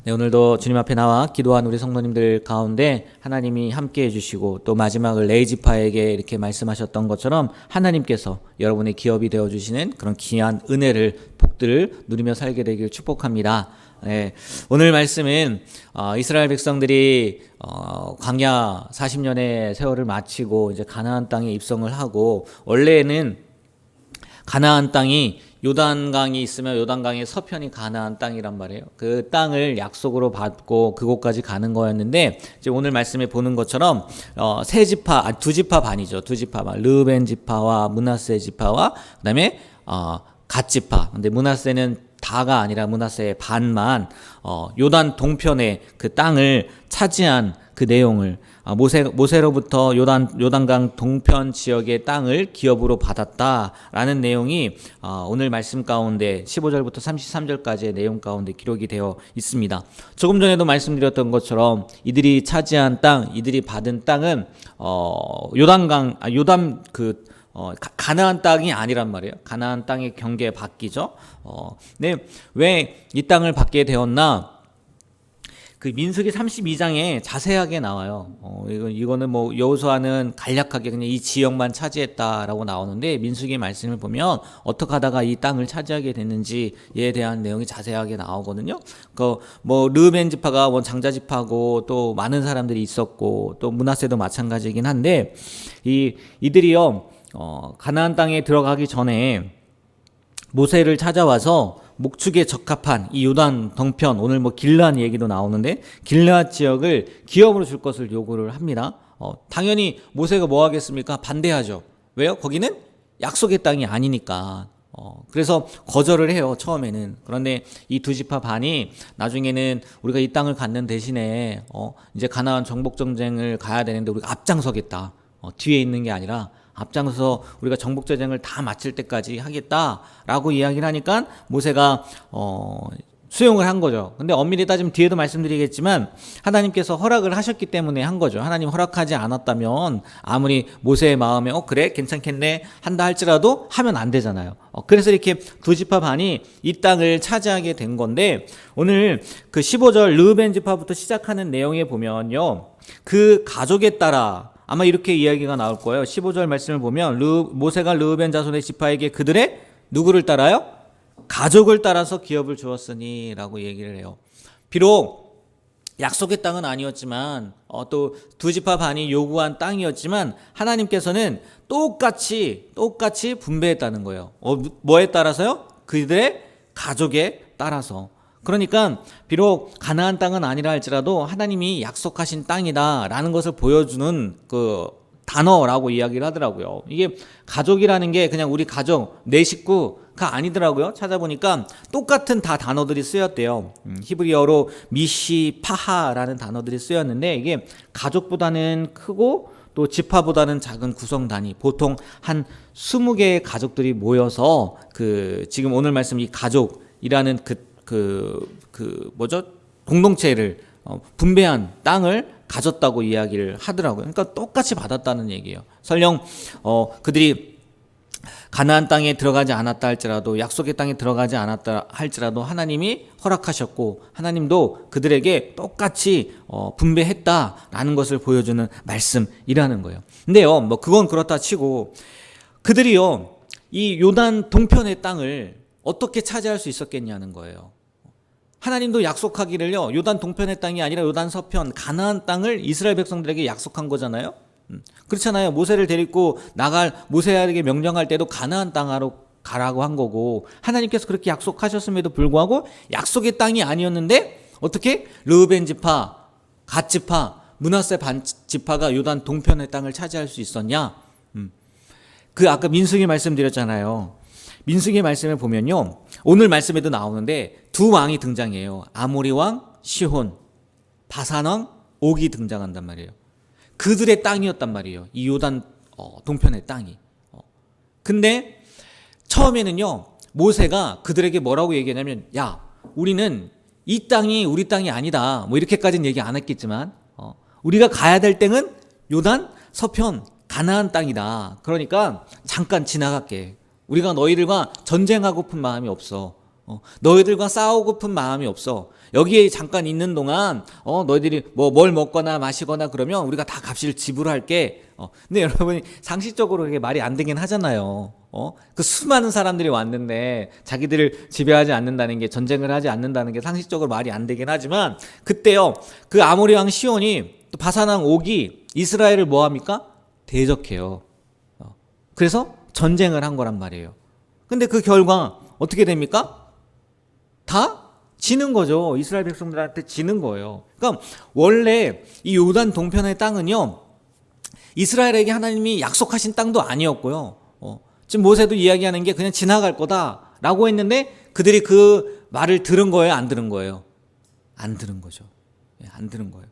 네, 오늘도 주님 앞에 나와 기도한 우리 성도님들 가운데 하나님이 함께 해주시고 또 마지막을 레이지파에게 이렇게 말씀하셨던 것처럼 하나님께서 여러분의 기업이 되어주시는 그런 귀한 은혜를 복들을 누리며 살게 되길 축복합니다. 네, 오늘 말씀은 이스라엘 백성들이 광야 40년의 세월을 마치고 이제 가나안 땅에 입성을 하고, 원래는 가나안 땅이 요단강이 있으면 요단강의 서편이 가나안 땅이란 말이에요. 그 땅을 약속으로 받고 그곳까지 가는 거였는데, 이제 오늘 말씀에 보는 것처럼 세 지파, 두 지파 반이죠. 두 지파 반, 르우벤 지파와 므낫세 지파와 그다음에 갓 지파. 근데 므낫세는 다가 아니라 므낫세의 반만 요단 동편의 그 땅을 차지한 그 내용을, 모세로부터 요단강 동편 지역의 땅을 기업으로 받았다라는 내용이 오늘 말씀 가운데 15절부터 33절까지의 내용 가운데 기록이 되어 있습니다. 조금 전에도 말씀드렸던 것처럼 이들이 차지한 땅, 이들이 받은 땅은 가나안 땅이 아니란 말이에요. 가나안 땅의 경계 밖이죠. 네, 왜 이 땅을 받게 되었나? 그 민수기 32장에 자세하게 나와요. 이거는 뭐 여호수아는 간략하게 그냥 이 지역만 차지했다라고 나오는데, 민수기 말씀을 보면 어떻게 하다가 이 땅을 차지하게 됐는지에 대한 내용이 자세하게 나오거든요. 뭐 르우벤 지파가 장자 지파고 또 많은 사람들이 있었고 또 므낫세도 마찬가지이긴 한데, 이들이요 가나안 땅에 들어가기 전에 모세를 찾아와서 목축에 적합한 이 요단 동편, 오늘 뭐 길르앗 얘기도 나오는데 길르앗 지역을 기업으로 줄 것을 요구를 합니다. 당연히 모세가 뭐 하겠습니까? 반대하죠. 왜요? 거기는 약속의 땅이 아니니까. 그래서 거절을 해요, 처음에는. 그런데 이 두 지파 반이 나중에는 우리가 이 땅을 갖는 대신에 이제 가나안 정복 전쟁을 가야 되는데 우리가 앞장서겠다. 뒤에 있는 게 아니라 앞장서서 우리가 정복전쟁을 다 마칠 때까지 하겠다라고 이야기를 하니까 모세가 수용을 한 거죠. 근데 엄밀히 따지면 뒤에도 말씀드리겠지만 하나님께서 허락을 하셨기 때문에 한 거죠. 하나님 허락하지 않았다면 아무리 모세의 마음에 그래 괜찮겠네 한다 할지라도 하면 안 되잖아요. 그래서 이렇게 두 지파 반이 이 땅을 차지하게 된 건데, 오늘 그 15절 르우벤 지파부터 시작하는 내용에 보면요, 그 가족에 따라 아마 이렇게 이야기가 나올 거예요. 15절 말씀을 보면 모세가 르우벤 자손의 지파에게 그들의 누구를 따라요? 가족을 따라서 기업을 주었으니 라고 얘기를 해요. 비록 약속의 땅은 아니었지만 또 두 지파 반이 요구한 땅이었지만 하나님께서는 똑같이 분배했다는 거예요. 뭐에 따라서요? 그들의 가족에 따라서. 그러니까 비록 가나안 땅은 아니라 할지라도 하나님이 약속하신 땅이다라는 것을 보여주는 그 단어라고 이야기를 하더라고요. 이게 가족이라는 게 그냥 우리 가족, 내 식구가 아니더라고요. 찾아보니까 똑같은 다 단어들이 쓰였대요. 히브리어로 미시파하라는 단어들이 쓰였는데, 이게 가족보다는 크고 또 지파보다는 작은 구성 단위, 보통 한 20개의 가족들이 모여서 지금 오늘 말씀 이 가족이라는 공동체를 분배한 땅을 가졌다고 이야기를 하더라고요. 그러니까 똑같이 받았다는 얘기예요. 설령 그들이 가나안 땅에 들어가지 않았다 할지라도, 약속의 땅에 들어가지 않았다 할지라도 하나님이 허락하셨고 하나님도 그들에게 똑같이 분배했다라는 것을 보여주는 말씀이라는 거예요. 근데요, 뭐 그건 그렇다 치고 그들이요 이 요단 동편의 땅을 어떻게 차지할 수 있었겠냐는 거예요. 하나님도 약속하기를요, 요단 동편의 땅이 아니라 요단 서편 가나안 땅을 이스라엘 백성들에게 약속한 거잖아요. 그렇잖아요. 모세를 데리고 모세에게 명령할 때도 가나안 땅으로 가라고 한 거고, 하나님께서 그렇게 약속하셨음에도 불구하고 약속의 땅이 아니었는데 어떻게 르우벤 지파, 갓 지파, 므낫세 반 지파가 요단 동편의 땅을 차지할 수 있었냐? 아까 민수기 말씀드렸잖아요. 민수기 말씀을 보면요, 오늘 말씀에도 나오는데 두 왕이 등장해요. 아모리 왕 시혼, 바산 왕 옥이 등장한단 말이에요. 그들의 땅이었단 말이에요, 이 요단 동편의 땅이. 근데 처음에는요 모세가 그들에게 뭐라고 얘기하냐면, 야, 우리는 이 땅이 우리 땅이 아니다, 뭐 이렇게까지는 얘기 안 했겠지만 우리가 가야 될 땅은 요단 서편 가나안 땅이다. 그러니까 잠깐 지나갈게. 우리가 너희들과 전쟁하고픈 마음이 없어. 너희들과 싸우고픈 마음이 없어. 여기에 잠깐 있는 동안 너희들이 뭐 뭘 먹거나 마시거나 그러면 우리가 다 값을 지불할게. 근데 여러분이 상식적으로 그게 말이 안 되긴 하잖아요. 그 수많은 사람들이 왔는데 자기들을 지배하지 않는다는 게, 전쟁을 하지 않는다는 게 상식적으로 말이 안 되긴 하지만, 그때요 그 아모리 왕 시온이 또 바산 왕 옥이 이스라엘을 뭐 합니까? 대적해요. 그래서 전쟁을 한 거란 말이에요. 근데 그 결과 어떻게 됩니까? 다 지는 거죠. 이스라엘 백성들한테 지는 거예요. 그러니까 원래 이 요단 동편의 땅은요, 이스라엘에게 하나님이 약속하신 땅도 아니었고요. 지금 모세도 이야기하는 게 그냥 지나갈 거다라고 했는데, 그들이 그 말을 들은 거예요? 안 들은 거예요? 안 들은 거죠. 안 들은 거예요.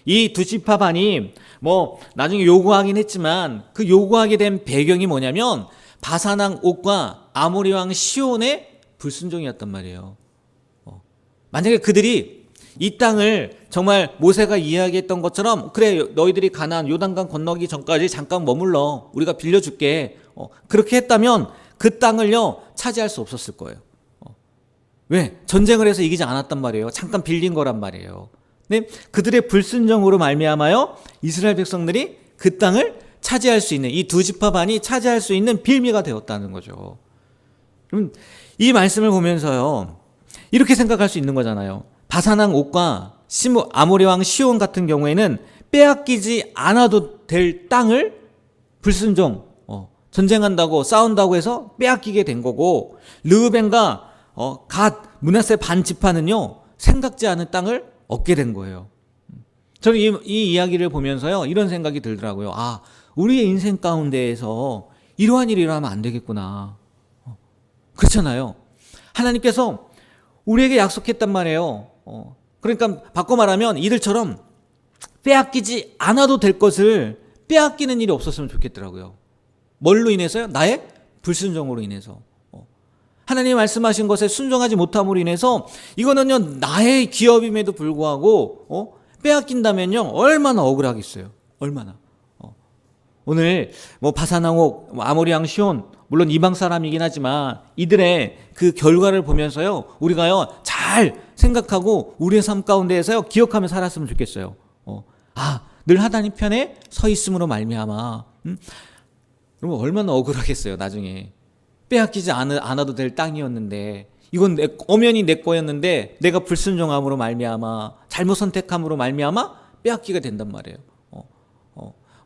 이 두 지파 반이 뭐 나중에 요구하긴 했지만, 그 요구하게 된 배경이 뭐냐면 바산 왕 옥과 아모리 왕 시온의 불순종이었단 말이에요. 만약에 그들이 이 땅을 정말 모세가 이야기했던 것처럼, 그래 너희들이 가나안 요단강 건너기 전까지 잠깐 머물러, 우리가 빌려줄게, 그렇게 했다면 그 땅을요 차지할 수 없었을 거예요. 왜? 전쟁을 해서 이기지 않았단 말이에요. 잠깐 빌린 거란 말이에요. 근데 그들의 불순종으로 말미암아요 이스라엘 백성들이 그 땅을 차지할 수 있는, 이 두 지파 반이 차지할 수 있는 빌미가 되었다는 거죠. 그럼 이 말씀을 보면서요 이렇게 생각할 수 있는 거잖아요. 바산 왕 옥과 아모리 왕 시온 같은 경우에는 빼앗기지 않아도 될 땅을 불순종, 전쟁한다고 싸운다고 해서 빼앗기게 된 거고, 르우벤과 갓 므낫세 반 지파는요 생각지 않은 땅을 얻게 된 거예요. 저는 이 이야기를 보면서요 이런 생각이 들더라고요. 아, 우리의 인생 가운데에서 이러한 일이 일어나면 안 되겠구나. 그렇잖아요. 하나님께서 우리에게 약속했단 말이에요. 그러니까 바꿔 말하면 이들처럼 빼앗기지 않아도 될 것을 빼앗기는 일이 없었으면 좋겠더라고요. 뭘로 인해서요? 나의 불순종으로 인해서. 하나님 말씀하신 것에 순종하지 못함으로 인해서, 이거는요 나의 기업임에도 불구하고 빼앗긴다면요 얼마나 억울하겠어요. 얼마나. 오늘 뭐 바산 왕 옥, 아모리 왕 시온, 물론 이방 사람이긴 하지만 이들의 그 결과를 보면서요 우리가요 잘 생각하고 우리의 삶 가운데에서요 기억하며 살았으면 좋겠어요. 늘 하나님 편에 서 있음으로 말미암아. 그러면 얼마나 억울하겠어요. 나중에 빼앗기지 않아도 될 땅이었는데, 이건 엄연히 내 거였는데 내가 불순종함으로 말미암아, 잘못 선택함으로 말미암아 빼앗기게 된단 말이에요.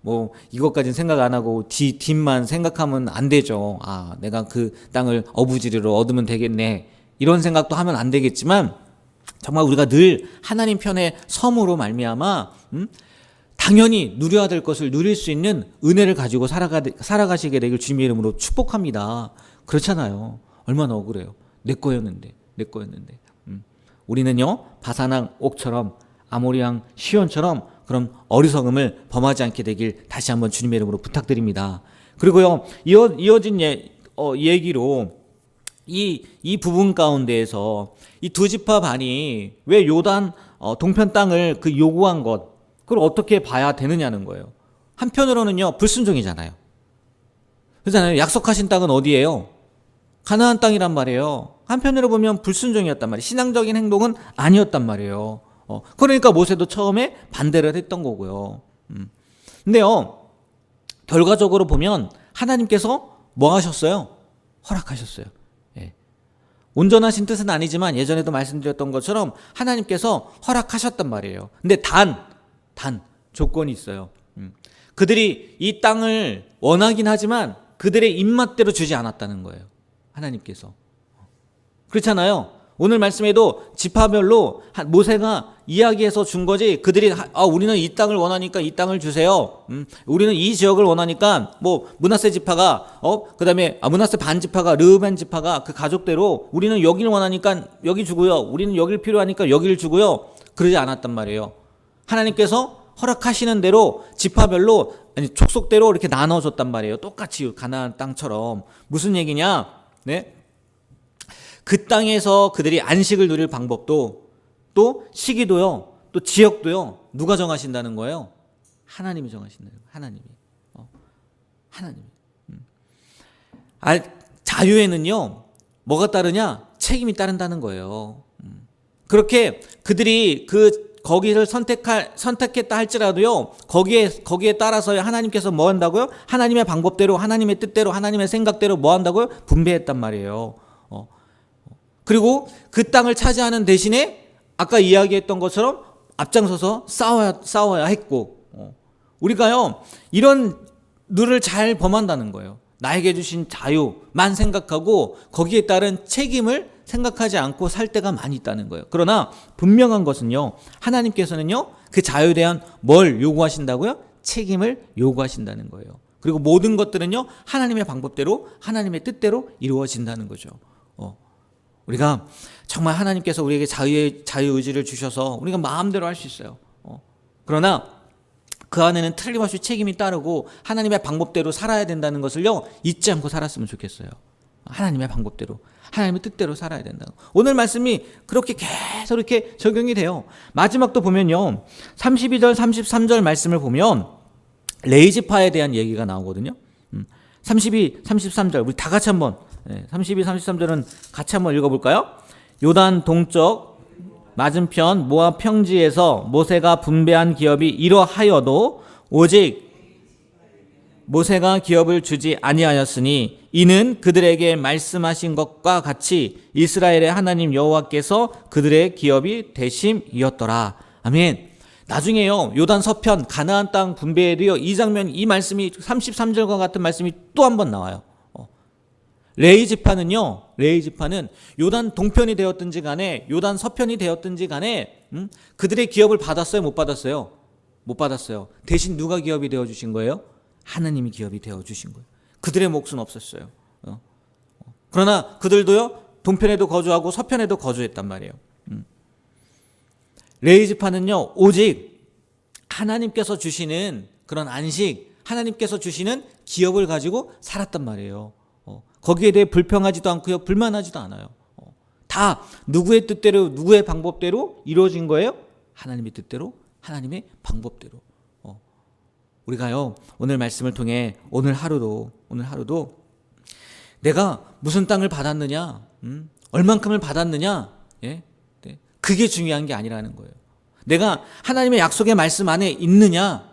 뭐 이것까지는 생각 안 하고 뒷만 생각하면 안 되죠. 내가 그 땅을 어부지리로 얻으면 되겠네, 이런 생각도 하면 안 되겠지만, 정말 우리가 늘 하나님 편에 섬으로 말미암아 당연히 누려야 될 것을 누릴 수 있는 은혜를 가지고 살아가시게 되길 주님의 이름으로 축복합니다. 그렇잖아요. 얼마나 억울해요. 내 거였는데. 우리는요 바산 왕 옥처럼 아모리 왕 시온처럼 그런 어리석음을 범하지 않게 되길 다시 한번 주님의 이름으로 부탁드립니다. 그리고요 이어진 얘기로 이 부분 가운데에서 이 두 지파 반이 왜 요단 동편 땅을 그 요구한 것, 그걸 어떻게 봐야 되느냐는 거예요. 한편으로는요 불순종이잖아요. 그렇잖아요. 약속하신 땅은 어디예요? 가나안 땅이란 말이에요. 한편으로 보면 불순종이었단 말이에요. 신앙적인 행동은 아니었단 말이에요. 그러니까 모세도 처음에 반대를 했던 거고요. 근데요 결과적으로 보면 하나님께서 뭐 하셨어요? 허락하셨어요. 온전하신 뜻은 아니지만 예전에도 말씀드렸던 것처럼 하나님께서 허락하셨단 말이에요. 근데 단 조건이 있어요. 그들이 이 땅을 원하긴 하지만 그들의 입맛대로 주지 않았다는 거예요. 하나님께서. 그렇잖아요. 오늘 말씀에도 지파별로 모세가 이야기해서 준 거지, 그들이 우리는 이 땅을 원하니까 이 땅을 주세요. 우리는 이 지역을 원하니까 뭐 므낫세 지파가 그다음에 므낫세 반 지파가, 르우벤 지파가 그 가족대로 우리는 여기를 원하니까 여기 주고요. 우리는 여기를 필요하니까 여기를 주고요. 그러지 않았단 말이에요. 하나님께서 허락하시는 대로 지파별로, 아니 족속대로 이렇게 나눠줬단 말이에요. 똑같이 가나안 땅처럼. 무슨 얘기냐? 네? 그 땅에서 그들이 안식을 누릴 방법도, 또 시기도요, 또 지역도요, 누가 정하신다는 거예요? 하나님이 정하신다는 거예요. 하나님이. 자유에는요 뭐가 따르냐? 책임이 따른다는 거예요. 그렇게 그들이 거기를 선택했다 할지라도요, 거기에 따라서 하나님께서 뭐 한다고요? 하나님의 방법대로, 하나님의 뜻대로, 하나님의 생각대로 뭐 한다고요? 분배했단 말이에요. 그리고 그 땅을 차지하는 대신에 아까 이야기했던 것처럼 앞장서서 싸워야 했고, 우리가요, 이런 룰을 잘 범한다는 거예요. 나에게 주신 자유만 생각하고 거기에 따른 책임을 생각하지 않고 살 때가 많이 있다는 거예요. 그러나 분명한 것은요, 하나님께서는요, 그 자유에 대한 뭘 요구하신다고요? 책임을 요구하신다는 거예요. 그리고 모든 것들은요, 하나님의 방법대로, 하나님의 뜻대로 이루어진다는 거죠. 우리가 정말 하나님께서 우리에게 자유의지를 주셔서 우리가 마음대로 할 수 있어요. 그러나 그 안에는 틀림없이 책임이 따르고 하나님의 방법대로 살아야 된다는 것을요, 잊지 않고 살았으면 좋겠어요. 하나님의 방법대로, 하나님의 뜻대로 살아야 된다고. 오늘 말씀이 그렇게 계속 이렇게 적용이 돼요. 마지막도 보면요, 32절 33절 말씀을 보면 레이지파에 대한 얘기가 나오거든요. 32, 33절 우리 다 같이 한번, 32, 33절은 같이 한번 읽어볼까요? 요단 동쪽 맞은편 모압 평지에서 모세가 분배한 기업이 이러하여도 오직 모세가 기업을 주지 아니하였으니 이는 그들에게 말씀하신 것과 같이 이스라엘의 하나님 여호와께서 그들의 기업이 되심이었더라. 아멘. 나중에요, 요단 서편 가나안 땅 분배에도요, 이 장면, 이 말씀이 33절과 같은 말씀이 또 한 번 나와요. 레이지파는 요단 동편이 되었든지 간에 요단 서편이 되었든지 간에 그들의 기업을 받았어요, 못 받았어요? 못 받았어요. 대신 누가 기업이 되어 주신 거예요? 하나님이 기업이 되어 주신 거예요. 그들의 몫은 없었어요. 그러나 그들도요, 동편에도 거주하고 서편에도 거주했단 말이에요. 레이지파는요, 오직 하나님께서 주시는 그런 안식, 하나님께서 주시는 기업을 가지고 살았단 말이에요. 거기에 대해 불평하지도 않고요, 불만하지도 않아요. 다 누구의 뜻대로, 누구의 방법대로 이루어진 거예요? 하나님의 뜻대로, 하나님의 방법대로. 우리가요, 오늘 말씀을 통해 오늘 하루도 내가 무슨 땅을 받았느냐, 얼만큼을 받았느냐, 그게 중요한 게 아니라는 거예요. 내가 하나님의 약속의 말씀 안에 있느냐,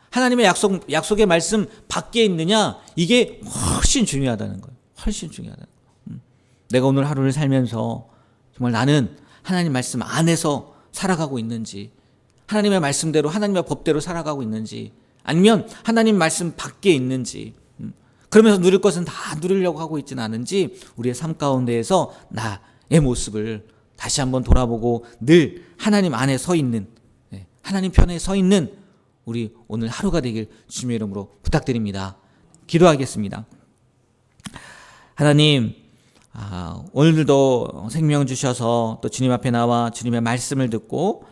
하나님의 약속의 말씀 밖에 있느냐, 이게 훨씬 중요하다는 거예요. 훨씬 중요하다는 거예요. 내가 오늘 하루를 살면서 정말 나는 하나님 말씀 안에서 살아가고 있는지, 하나님의 말씀대로, 하나님의 법대로 살아가고 있는지, 아니면 하나님 말씀 밖에 있는지, 그러면서 누릴 것은 다 누리려고 하고 있지는 않은지, 우리의 삶 가운데에서 나의 모습을 다시 한번 돌아보고 늘 하나님 안에 서 있는, 하나님 편에 서 있는 우리 오늘 하루가 되길 주님의 이름으로 부탁드립니다. 기도하겠습니다. 하나님, 오늘도 생명 주셔서 또 주님 앞에 나와 주님의 말씀을 듣고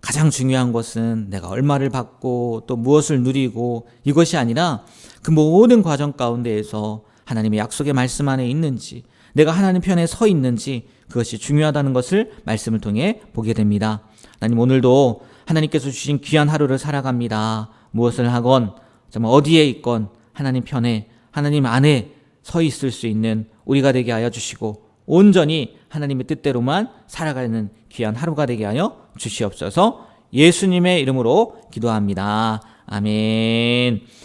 가장 중요한 것은 내가 얼마를 받고 또 무엇을 누리고 이것이 아니라 그 모든 과정 가운데에서 하나님의 약속의 말씀 안에 있는지, 내가 하나님 편에 서 있는지, 그것이 중요하다는 것을 말씀을 통해 보게 됩니다. 하나님, 오늘도 하나님께서 주신 귀한 하루를 살아갑니다. 무엇을 하건 정말 어디에 있건 하나님 편에, 하나님 안에 서 있을 수 있는 우리가 되게 하여 주시고 온전히 하나님의 뜻대로만 살아가는 귀한 하루가 되게 하여 주시옵소서. 예수님의 이름으로 기도합니다. 아멘.